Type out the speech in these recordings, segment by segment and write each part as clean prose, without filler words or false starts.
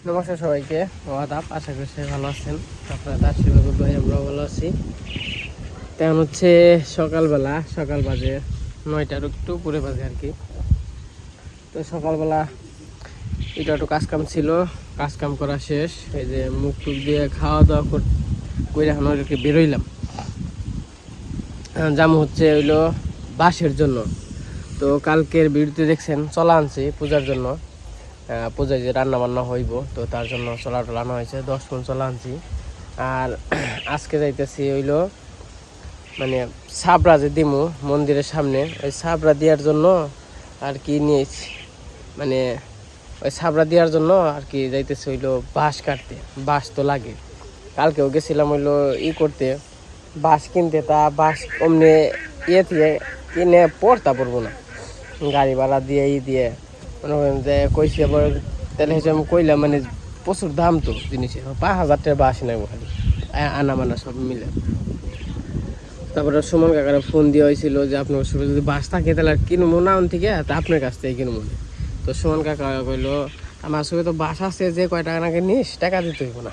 নমস্কার সবাইকে, আদাব। আশা করি সবাই ভালো আছেন। আপনারা আশীর্বাদ ভাই আমরাও ভালো আছি। তেমন হচ্ছে সকালবেলা, সকাল বাজে 9টার একটু উপরে বাজে আর কি। তো সকালবেলা এটা একটু কাজকাম ছিল, কাজকাম করা শেষ। এই যে মুখ টুক দিয়ে খাওয়া দাওয়া করে এখন ওদেরকে বেরোইলাম। জামু হচ্ছে হইলো বাঁশের জন্য। তো কালকের ভিডিওতে দেখছেন চলা আনছি পূজার জন্য। পূজায় যে রান্না বান্না হইব, তো তার জন্য চলা টলা আনা হয়েছে, 10 মণ চলা আনছি। আর আজকে যাইতেছি হইলো মানে সাবরা যে দিমু মন্দিরের সামনে, ওই সাবরা দেওয়ার জন্য আর কি নিয়েছি। মানে ওই সাবরা দেওয়ার জন্য আর কি যাইতেছি হইলো বাঁশ কাটতে। বাঁশ তো লাগে। কালকেও গেছিলাম হইলো করতে, বাঁশ কিনতে। তা বাঁশ অমনি থেকে কিনে পড়বো না, গাড়ি ভাড়া দিয়ে দিয়ে মনে করেন যে কইছি। আবার তাহলে হিসেবে আমি কইলাম মানে প্রচুর দাম তো জিনিসের, 5,000 টাকা বাঁশ নেবো খালি আনা মানা সব মিলে। তারপরে সুমন কাকার ফোন দেওয়া হয়েছিল যে আপনার সঙ্গে যদি বাস থাকে তাহলে কিনবো না থেকে, তা আপনার কাছ থেকে কিনবো। তো সুমন কাকা কইলো আমার সঙ্গে তো বাস আছে, যে কয় টাকা নাকি নিস টাকা দিতে হইব না,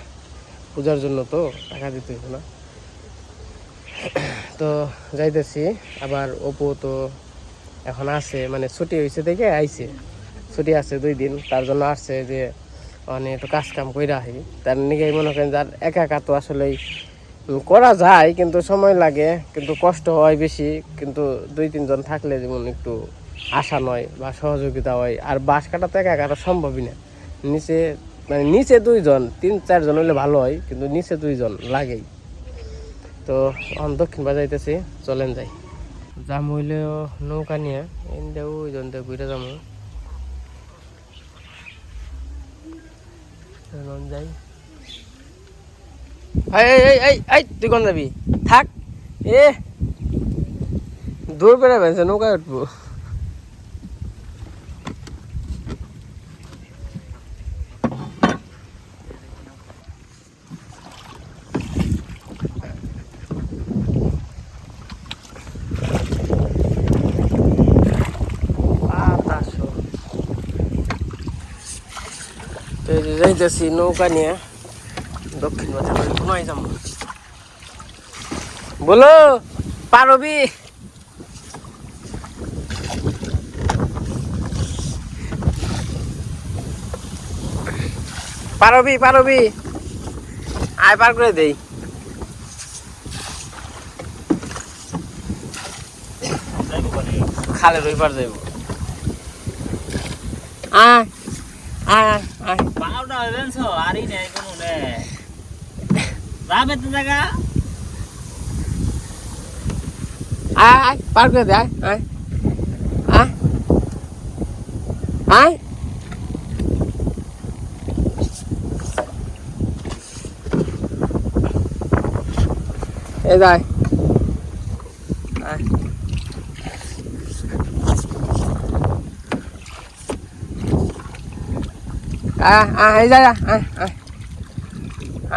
পূজার জন্য তো টাকা দিতে হইব না। তো যাইতেছি। আবার অপু তো এখন আছে, মানে ছুটি হয়েছে দেখে আইছে, ছুটি আছে 2 দিন, তার জন্য আসছে যে মানে একটু কাজ কাম করে রাখি। তার নিকে মনে করেন যার একা একা তো আসলেই করা যায়, কিন্তু সময় লাগে, কিন্তু কষ্ট হয় বেশি। কিন্তু 2-3 জন থাকলে যেমন একটু আশা নয় বা সহযোগিতা হয়। আর বাঁশ কাটা তো একা কাটা সম্ভবই না। নিচে মানে নিচে 2 জন 3-4 জন হলে ভালো হয়, কিন্তু নিচে 2 জন লাগেই। তো দক্ষিণ বাজাইতেছি, চলেন যাই। যাম হইলেও নৌকা নিয়ে এনদেও ওই জন দিয়ে ঘুরে যাবো। যাই। তুই কোন যাবি? থাক। দূর পেরে ভেঙেছে, নৌকায় উঠবো। যাইতেছি নৌকা নিয়ে দক্ষিণ বাজার ঘুমাই যাবো। বলো পারবি? পারবি আয়, পার করে দেই। খালে ওই পার যাইব। আয় আয় আয়। বাউটা হইবেনছ আরই নাই কোনো নে রাবে তো জায়গা। আয় আয়, পার করে দে। আয় আয় আয় আয়। এই যায়। আয় আয় আয়, এই যায়। আয় আয়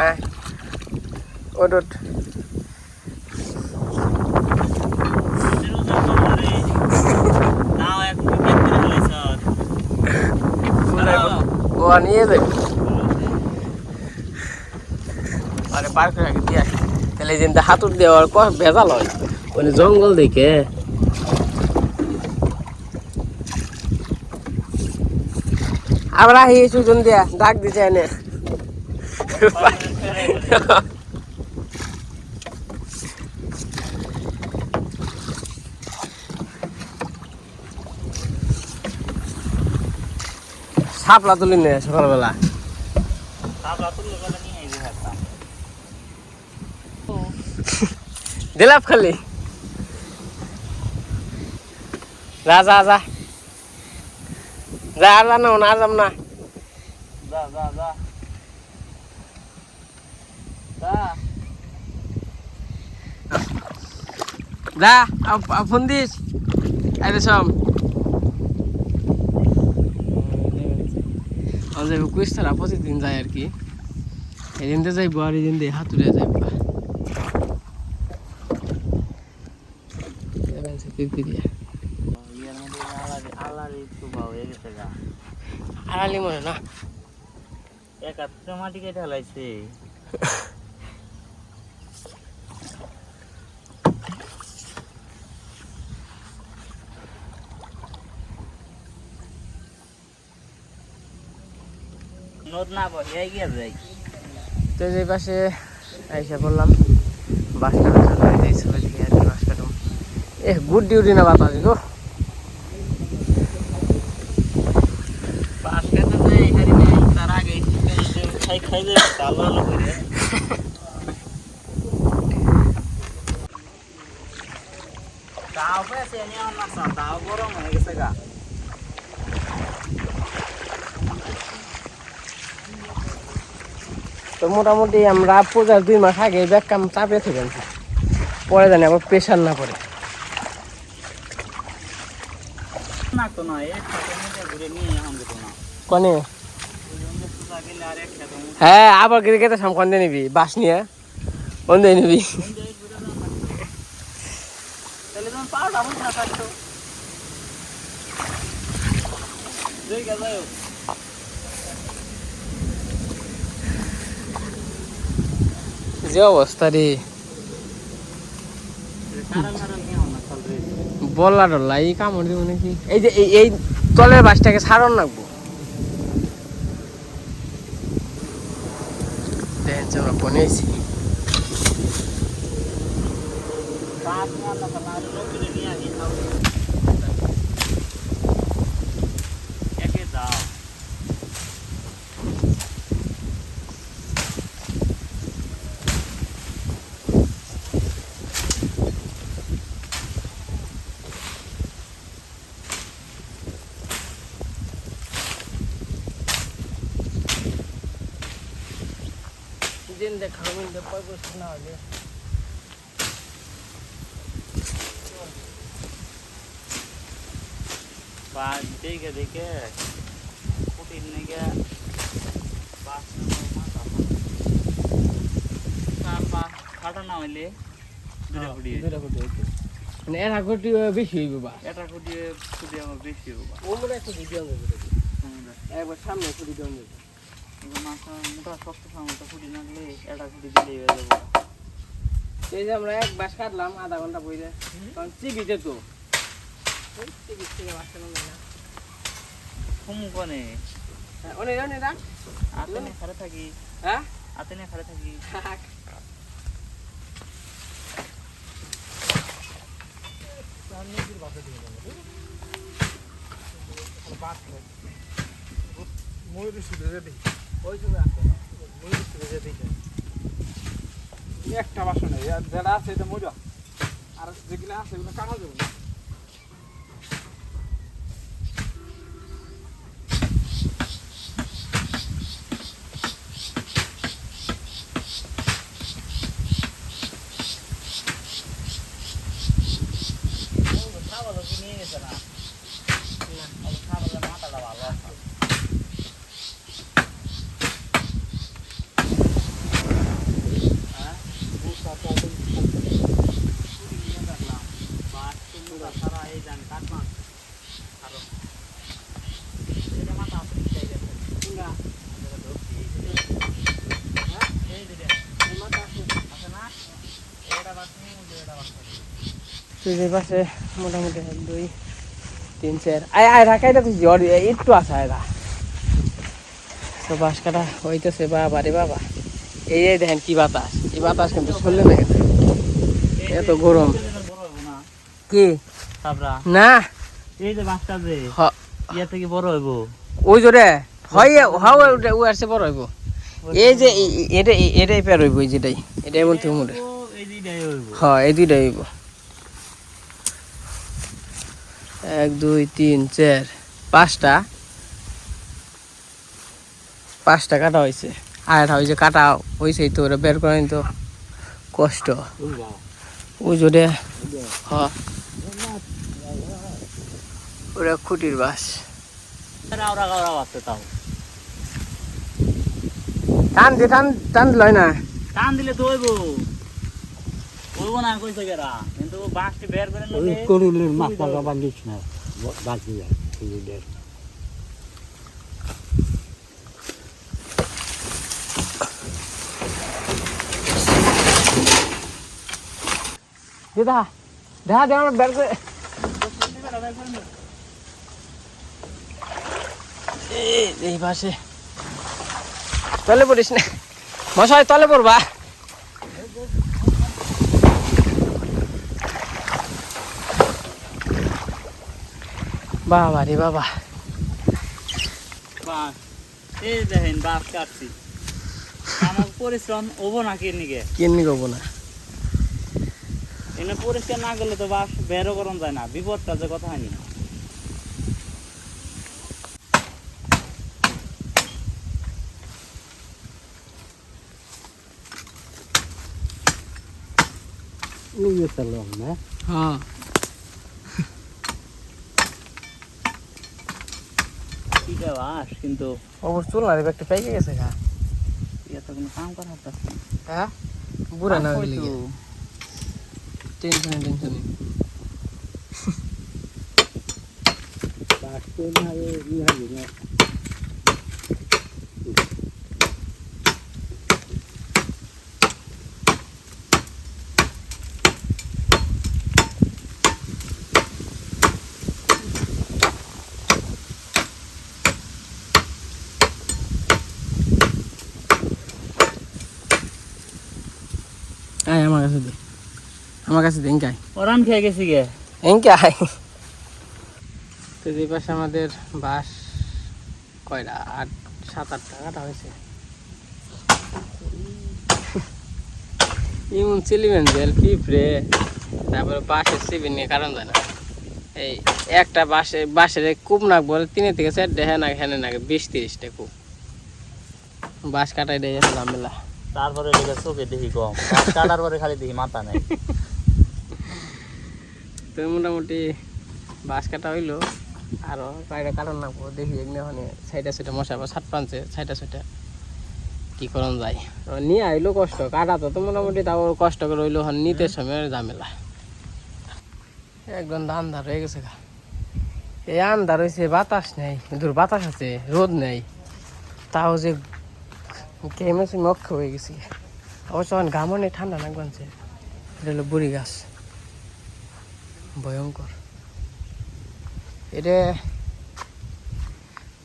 আয়, ওঠ ওঠ। নাও এক উইকেট করে ফেলেছ। ও নিয়ে যাই। আরে পার করে আগে দিয়ে আসি, তাহলে এই যে হাতুর দেওয়ার ভেজাল হয়, মানে জঙ্গল দেখে। আবার আহি সুজন দিয়া ডাক দিছে এনে। সাপলা তুলি নে সকালবেলা। দিলাপ খালি যা যা যা যা, আর জানো না, আর যাম না। যা যা যা যা ফোন দিস। আরে সব কুইস্তারা প্রতিদিন যায় আর কি। এদিন দিয়ে যাইবো আর এদিন দিয়ে হাতুড়ে যাইব। আড়ালি মনে না একাত্তর মাটি কেটে ঢালাইছে নদ না বসে গিয়ে যাই তো যে পাশে আইসা বললাম বাস কাটা চালু হয়ে যাইছে ওইদিকে আর কি বাস কাটুম গুড ডিউটি না বাতাস গো বাস কাটা নাই হারি নাই তার আগে খাই খাই যে ভালো ভালো করে তাও পেছে নিয়ে না তাও গরম হয়ে গেছে গা তো মোটামুটি আমরা পূজার 2 মাস আগে ব্যাগ কাম চাপে থেকে আনছি পরে জানি আবার প্রেশার না পড়ে না তো নয় একসাথে মিলে ঘুরে নিয়ে এখন যেত না কনে পূজা গেলে আর একসাথে হ্যাঁ আবার গেলে গেতে সামখান দিয়ে নিবি বাস নিয়ে কোন দিয়ে নিবি তাহলে তোমার পাওয়াটা বুঝ না থাকতো দেখে যাও যে অবস্থা রে সারা সারা নিয়ে না চলবে বললা ডল্লা এই কামড় দিব নাকি এই যে এই তলের বাসটাকে ছাড়ন লাগবো দেখেন আমরা ফোনে আছি বাস নিয়ে না তাহলে লোক নিয়ে আসি খাও একে দাও দিন দেখাও মিলতে পয়সা না হলে বাস দেখে দেখে কুটির নিয়ে বাস কাটা না হইলে দুটা ফুটিয়ে দুটা কোটি হইতো মানে এরা কোটি বেশি হইব বা এটা ফুটিয়ে ফুটিয়ে আমার বেশি হবো ও মনে একটা ভিডিও হবে একবার সামনে কোটি দেওয়া যাবে মাথা মোটা শক্ত সামনে ফুটি না গেলে এটা ফুটি দিলেই হয়ে যাবো এই যে আমরা এক বাস কাটলাম আধা ঘন্টা বইলে কারণ চিবি যেত চিবি থেকে বাসটা নেই না ঘুম কোনে অনেক অনেক রাখ আতেনে খারে থাকি হ্যাঁ আতেনে খারে থাকি একটা বাসন যেটা আছে এটা মজা আর যেগুলো আছে এগুলো কাটা যাবে না খাবার কি নিয়ে গেছে না খাবার মাথাটা ভালো আছে সারা এই যান কাটমা আরো এটা মাথা আছে চাই গেছে না এই দিলে মাথা আছে না এটা বাকি এটা বাকি যে পাশে মোটামুটি 1 2 3 4 আয় রাখাইটা তুই জ্বর একটু আসা এরা তো বাস কাটা হইতেছে বাবা রে বাবা এই যে দেখেন কি বাতাস এই বাতাস কিন্তু চললে না এত গরম কি তারপরা না এই যে বাসটা যে ইয়া থেকে বড় হইব ওই জোরে হয় হাও ও আসছে বড় হইব এই যে এটাই পের হইব এই যেটাই এটাই বলতে মোরে এই দুইটাই হইব হ্যাঁ এই দুইটাই হইব 1 2 3 4 5টা কাটা হয়েছে আর ওই যে কাটা হয়েছে তো ওরা বের করেন তো কষ্ট ওই জোরে হ্যাঁ ওরা খুঁটির বাস রাওরা গাওরা আছে তাও টান লয় না টান দিলে তো হইব হইব না কইছে গেরা কিন্তু বাসটি বের করে নিলে করিলের মাথা বান্ধিস না বাকি দিদা দেখা দে আমার বের করে এই পাশে তলে পড়িস না মশাই তলে পড়বা বাবা রে বাবা বাস এই দেখেন বাস কাটছি আমার পরিশ্রম হবো না কি নিকে কেমনি করবো না এনে পরিষ্কার না করলে তো বাস বেরো করন যায় না বিপদটা যে কথা হয়নি হ্যাঁ কি বাস কিন্তু অবশ্য চুল না রে একটা পেকে গেছে গা ইয়ে তো কোনো কাম করা হতো না হ্যাঁ বুড়া না হইলে টেনশনে আয় আমার কাছে দে ইনকাই ওরান খেয়ে গেছি গে ইনকাই তো যে পাশে আমাদের বাস কয়টা 7-8টা কাটা হয়েছে ইমন চিলিবেন জেল পিঁপড়ে তারপরে বাঁশের সিবি নিয়ে কারণ যায় না এই একটা বাঁশের কূপ নাক বলে 3 থেকে 4 হ্যাঁ না হ্যাঁ না 20-30টা কূপ বাঁশ কাটাই দিয়ে যাচ্ছে ঝামেলা তারপরে এদিকে চোখে দেখি কম বাস কাটার পরে খালি দেখি মাথা নেই তো মোটামুটি বাঁশ কাটা হইলো আরো কয়টা কারণ না দেখি এগুলো মানে সাইডে মশা বা 7-5 সাইডে কি করন যায় নিয়ে আইলো কষ্ট কাটা তো মোটামুটি তাও কষ্ট করে হইলো নিতে সময় ঝামেলা একদম আন্ধার হয়ে গেছে এই আন্ধার হয়েছে বাতাস নেই দূর বাতাস আছে রোদ নেই তাও যে কেমেছে মক্ষ হয়ে গেছি অবশ্য ঘামও নেই ঠান্ডা না গনছে এটা হলো বুড়ি গাছ ভয়ঙ্কর এটা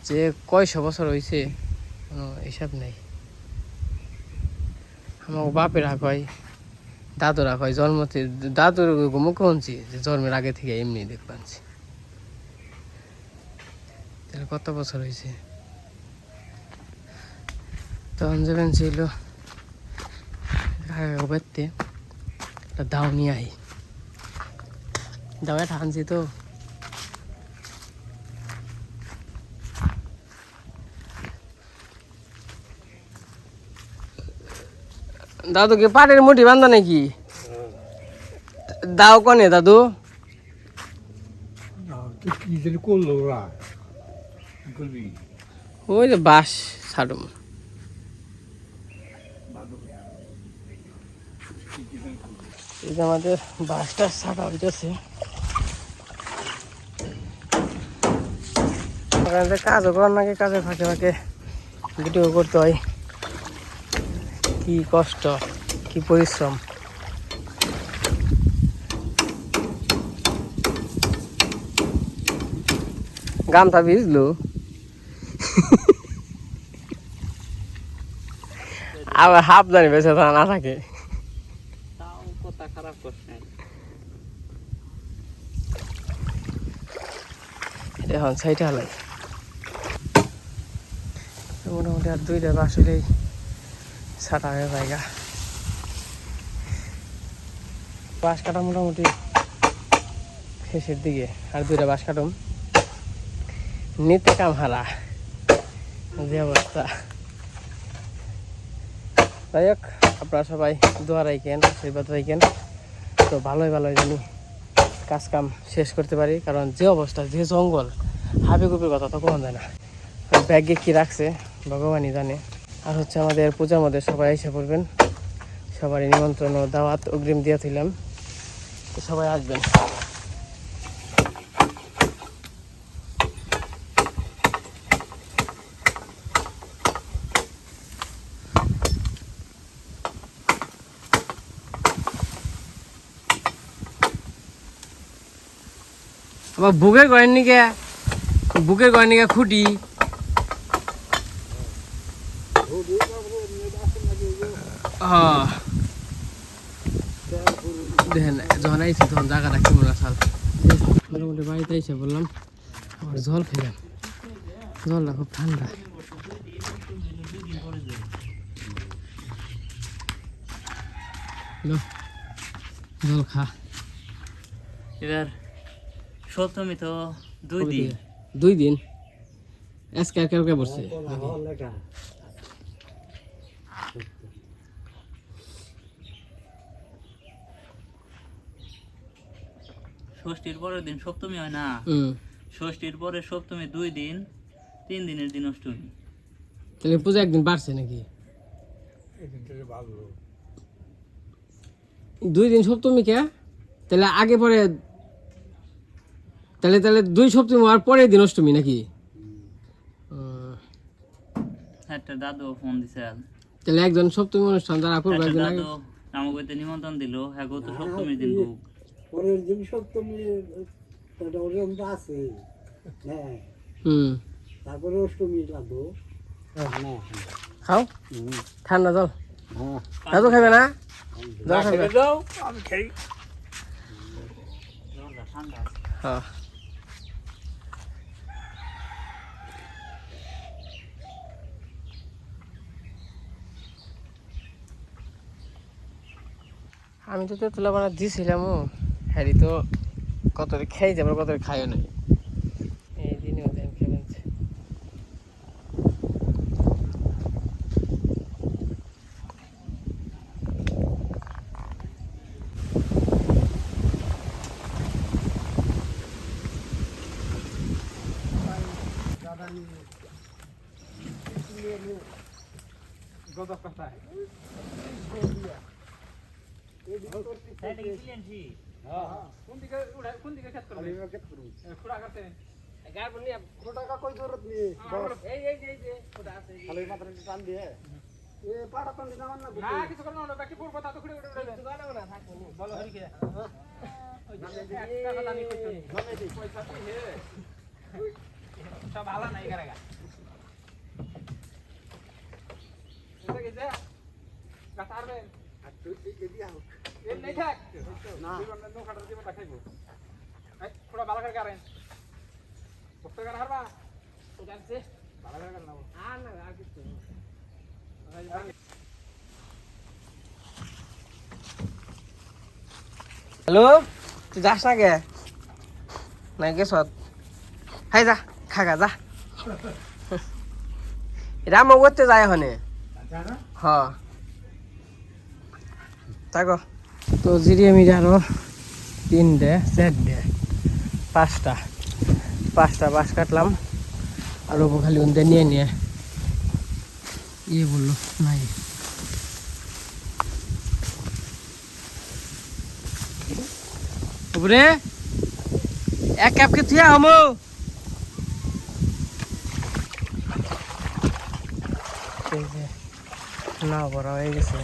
যে কয়শো বছর হয়েছে কোনো হিসাব নেই আমার বাপেরা কয় দাদুরা কয় জন্মতে দাদুর মুখে শুনছি যে জন্মের আগে থেকে এমনি দেখবানছি তাহলে কত বছর হয়েছে তখন যাবেন ছিল বাড়তে একটা দাও নিয়ে আই দাও এটা আনছি তো দাদু কি পাটের মুঠি বান্ধা নাকি দাও কনে দাদু ওই যে বাস ছাড়ুম এই যে আমাদের বাসটা ছাড়া হইতেছে কাজও করার নাকি কাজের ফাঁকে ফাঁকে ভিডিও করতে হয় কি কষ্ট কি পরিশ্রম গামছা ভিজলো আবার হাফ জানি বেঁচে না থাকে তাও কথা খারাপ করছে এখন সাইডে হালাই মোটামুটি আর 2টা বাস হইলেই ছাটা হয়ে জায়গা বাস কাটা মোটামুটি শেষের দিকে আর 2টা বাস কাটুম নিতে কাম হারা যে অবস্থা যাই হোক আপনারা সবাই দোয়া রাখেন আশীর্বাদ রাখেন তো ভালোই জানি কাজ কাম শেষ করতে পারি কারণ যে অবস্থা যে জঙ্গল হাবি গুপির কথা তো কখন যায় না ব্যাগে কি রাখছে ভগবানই জানে আর হচ্ছে আমাদের পূজার মধ্যে সবাই এসে পড়বেন সবারই নিমন্ত্রণ ও দাওয়াত অগ্রিম দিয়েছিলাম তো সবাই আসবেন আবার বুকের গয়ের নিকে খুঁটি দেখেন যখন আইছি তখন জায়গাটা কেমন আসাল মোটামুটি বাড়িতে এসে বললাম আবার জল খেলাম জলটা খুব ঠান্ডা জল খা এবার সপ্তমী তো 2 দিন 2 দিন আজকে আর কালকে পড়ছে ষষ্ঠীর পরের দিন সপ্তমী হয় না ষষ্ঠীর পরে সপ্তমী 2 দিন 3 দিনের দিন অষ্টমী তাহলে পূজা একদিন বাড়ছে নাকি 2 দিন সপ্তমী কে তাহলে আগে পরে তাহলে 2 সপ্তমী আর পরের দিন অষ্টমী নাকি একটা দাদু ফোন দিছে তাহলে একজন সপ্তমী অনুষ্ঠান যারা করবে একটা একদিন আগে দাদু আমাকে নিমন্ত্রণ দিল হ্যাঁ তো সপ্তমীর দিন ভোগ পরের দিন সপ্তমী ওরকম তো আছে হ্যাঁ তারপরে অষ্টমী লাগবো খাও ঠান্ডা জল হ্যাঁ দাদু খাবে না জল খাবে আমি খাই ঠান্ডা হ্যাঁ আমি তো তুলা বানা দিয়েছিলাম হ্যারি তো কত খেয়ে যাবে কত খাইও নাই এই দিনে ওদের খেলেছে গদা কোথায় কোন দিকে খেত করবে খুড়া কাটে গার বনি টাকা কই জরুরত নেই এই যে ওটা আছে খালি মাত্র টান দিয়ে এ পাড়া টান দিনা না না কিছু করো না বাকি পুরো কথা তো খুঁড়ে উঠে উঠে কিছু গাড়াবো না থাকবো বলো হরি কে টাকা দানি কইছো নামে দি পয়সা দি হে সব ভালো নাই করেগা এটা কি যা কাটারবে আর তুই কি দিয়া এ নাই থাক না জীবন নো কাটার জীবন দেখাইবো এই পুরো ভালো করে করেন বক্ত করে হারবা ওটা আছে ভালো করে করেন না না আর কিছু হ্যালো তুই যাস না কে নাই গেছ হাই যা খাগা যা রাম করতে যায় হনে হ থাকো তো জিরিয়ে মিরে আরো 3 4 5টা বাঁশ কাটলাম আর ও খালি উনতে নিয়ে বললো নাই উপরে এক কাপকে থিয়া হমো না বড় হয়ে গেছে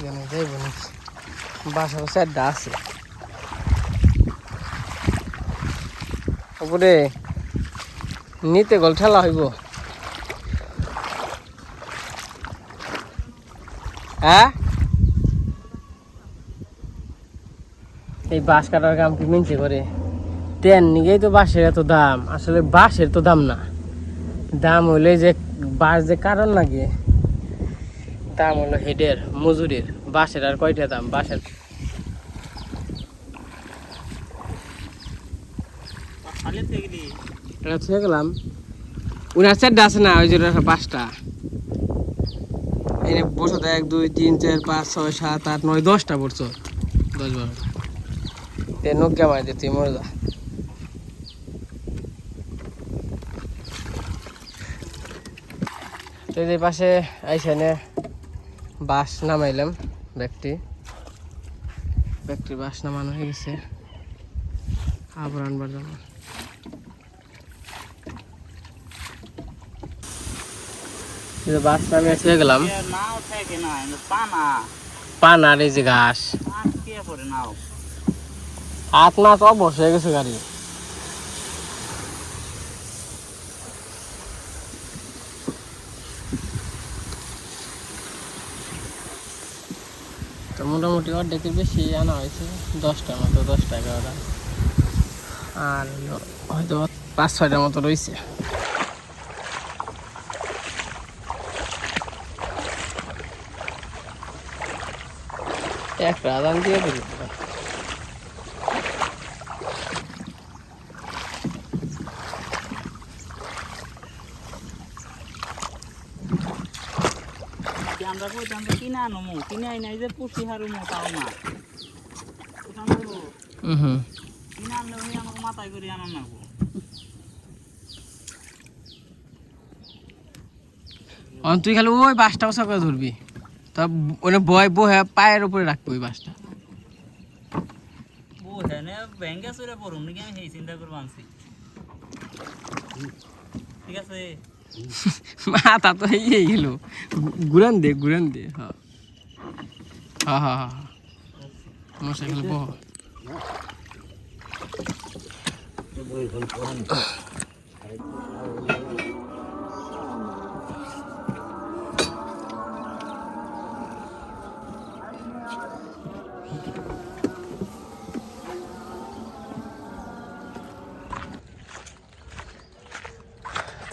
কেন যাইব না বাসার স্যারটা আছে উপরে নিতে গল ঠেলা হইব হ্যাঁ এই বাঁশ কাটার কাম কি মিনছে করে তেন নিগেই তো বাঁশের এত দাম আসলে বাঁশের তো দাম না দাম হইলে যে বাঁশ যে কারণ লাগে দাম হলো হেডের মজুরির বাঁশের আর কয়টা দাম বাঁশের খালি থেকে গেলি এটা ছুঁয়ে গেলাম উনার 4টা আছে না ওই যে 5টা এনে বসে 1 2 3 4 5 6 7 8 9 10টা বসছো 10 12টা তে নগ্গা মার দে তুই মরে যা তো এই পাশে আইসানে বাস নামাইলাম ব্যক্তি বাস নামানো হয়ে গেছে আবার আনবার জন্য বাস নামে এসে গেলাম নাও থাকে না পানা পানার এই যে ঘাস কে পরে নাও হাত না তো বসে হয়ে গেছে গাড়ি। তো মোটামুটি অর্ধেকের বেশি আনা হয়েছে, 10টার মতো, 10টা 11টা, আর হয়তো 5-6টার মতো রয়েছে। একটা আদান দিয়ে দিল। আমরা কইতাম যে কিনে আনো মু, কিনে আই নাই যে পুষি হারু মু তাও না। কিনে আনলে উনি আমাকে মাথায় করে আনার নাগবো। তুই খালি ওই বাসটা বসা করে ধরবি, তা ওনে বয় বহে পায়ের উপরে রাখবি ওই বাসটা। বুঝেনে ব্যাংকে চুরে পড়ুন নাকি আমি সেই চিন্তা করে আনছি। ঠিক আছে মাথা তো ইয়ে গেল, ঘুরান দে হ্যাঁ হ্যাঁ হ্যাঁ হ্যাঁ মোটরসাইকেল বহ।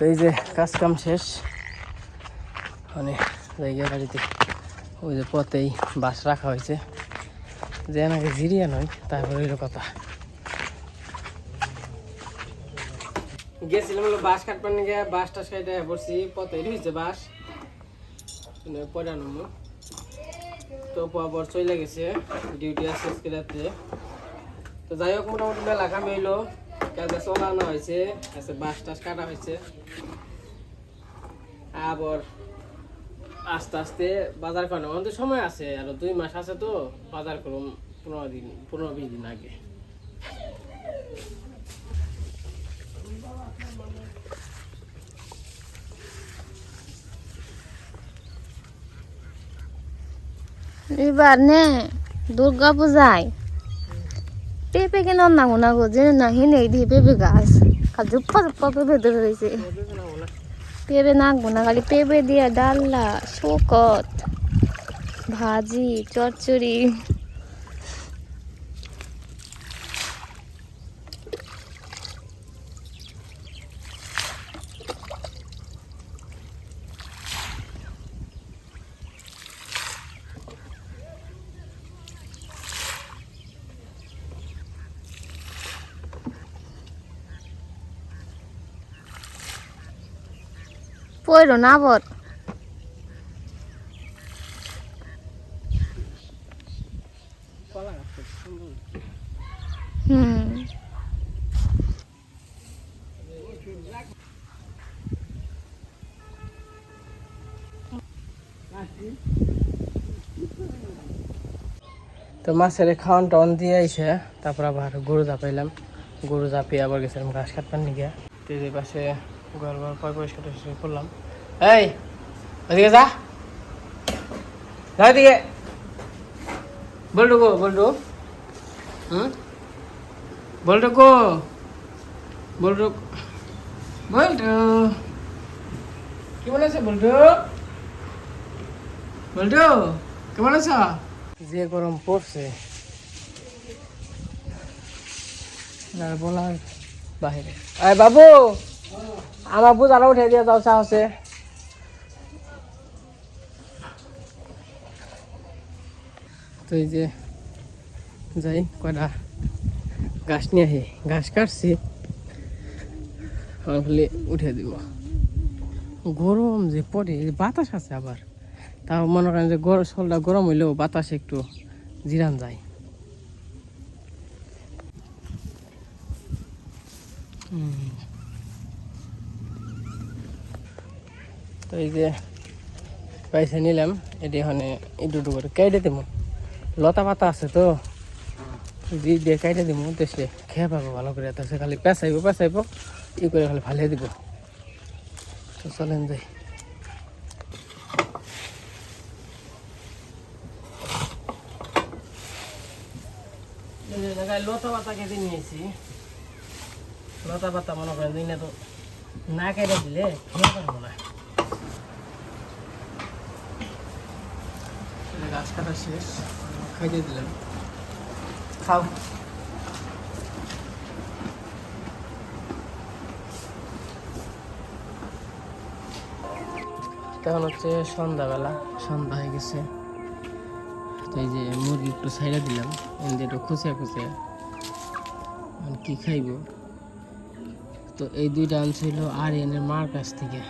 তো এই যে কাজ কাম শেষ, মানে জায়গা বাড়িতে ওই যে পথেই বাস রাখা হয়েছে, যে নাকি জিরিয়া নয়, তারপরে হইলো কথা। গেছিলাম হলো বাস কাটবার নিয়ে, বাস টাস কাটে পড়ছি, পথেই রয়েছে বাস পড়ানো। তো পর চলে গেছে, ডিউটি আছে আজকে রাত্রে। তো যাই হোক মোটামুটি মেলা কাম হইলো, কাজে চলানো হয়েছে, বাস টাস কাটা হয়েছে। আবার আস্তে আস্তে বাজার করানো আমাদের সময় আছে, আরো 2 মাস আছে, তো বাজার করুন 15-20 দিন আগে। এবার নে দুর্গা পূজায় পেঁপে কেন নাগো না গো, যে না হিনে দিয়ে পেঁপে গাছ জুপ্পা জুপ্পা পেঁপে ধরে রয়েছে। পেঁপে নাগবো না, খালি পেঁপে দিয়ে ডাল্লা, শোকত, ভাজি, চচ্চড়ি। পড়ো না আবার। হুম তো মাছের খাওয়ান টাওয়ান দিয়ে আইসে, তারপর আবার গরু জাপাইলাম, গরু জাপিয়ে আবার গেছিলাম ঘাস কাটবার নিয়ে। তো এই পাশে ঘর পরিষ্কার টরিষ্কার করলাম। এই ওদিকে যা, এদিকে বল্টু গো, বল্টু বল্টু গো, বল্টু বল্টু কেমন আছে বল্টু? বল্টু কেমন আছো? যে গরম পড়ছে বলার বাহিরে। আয় বাবু, আমার বুঝানো উঠে দিয়ে যাও, চা হচ্ছে। তো এই যে যাই কয়টা ঘাস নিয়ে আহি, ঘাস কাটছি, খালি উঠে দিব। গরম যে পড়ে, বাতাস আছে আবার, তাও মনে করেন যে শরীরটা গরম হইলেও বাতাসে একটু জিরান যায়। তো এই যে পয়সা নিলাম, এটি এখানে একটু করে কেটে দেব, লতা পাতা আছে তো দিয়ে কেটে দিব, দেশে খেয়ে পাবো ভালো করে। তাছে খালি পেঁচাইব ই করে খালি ফালিয়ে দিব। তো চলেন যাই। লতা পাতা কেটে নিয়েছি। লতা পাতা মনে করেন দিনে তো না কেটে দিলে খেয়ে পারবো না। গাছ কাটা শেষ, খাইতে দিলাম, খাও। তখন হচ্ছে সন্ধ্যাবেলা, সন্ধ্যা হয়ে গেছে। তো এই যে মুরগি একটু ছাইড়া দিলাম, একটু খুঁচিয়া খুঁচিয়া কি খাইব। তো এই দুইটা আনছিল আরিয়ানের মার কাছ থেকে,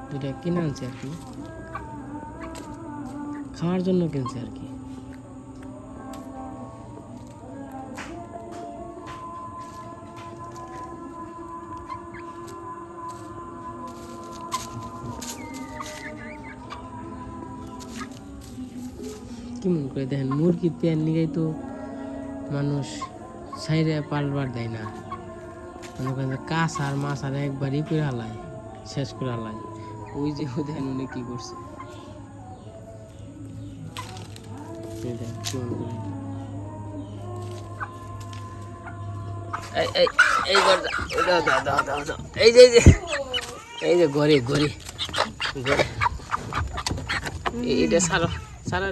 দুইটা কিনে আনছে আর কি, খাওয়ার জন্য কিনছে আর কি। কেমন করে দেখেন, মুরগির পেয়ার নিগাই তো মানুষ ছাইরে পালবার দেয় না। মনে করেন যে কাছ আর মাছ আর একবারই করে হালায়, শেষ করে হালায়। ওই যে দেখেন উনি কি করছে, এই যে গড়ে গড়ে গড়ে, এইটা সারা সারা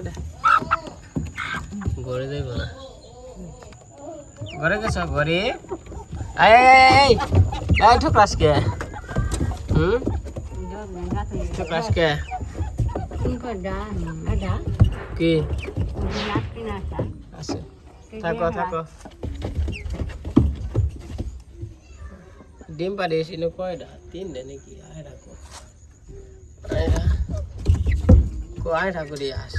ঘরে যাইব না, ঘরে গেছ ঘরে। ঠোকরাস কে? ঠোকরাস কে? কি আছে? থাকো থাকো। ডিম পাড়িয়েছি না কয়টা? 3টে নাকি? আয়রা কো আয়রা কো আয়রা করি আস।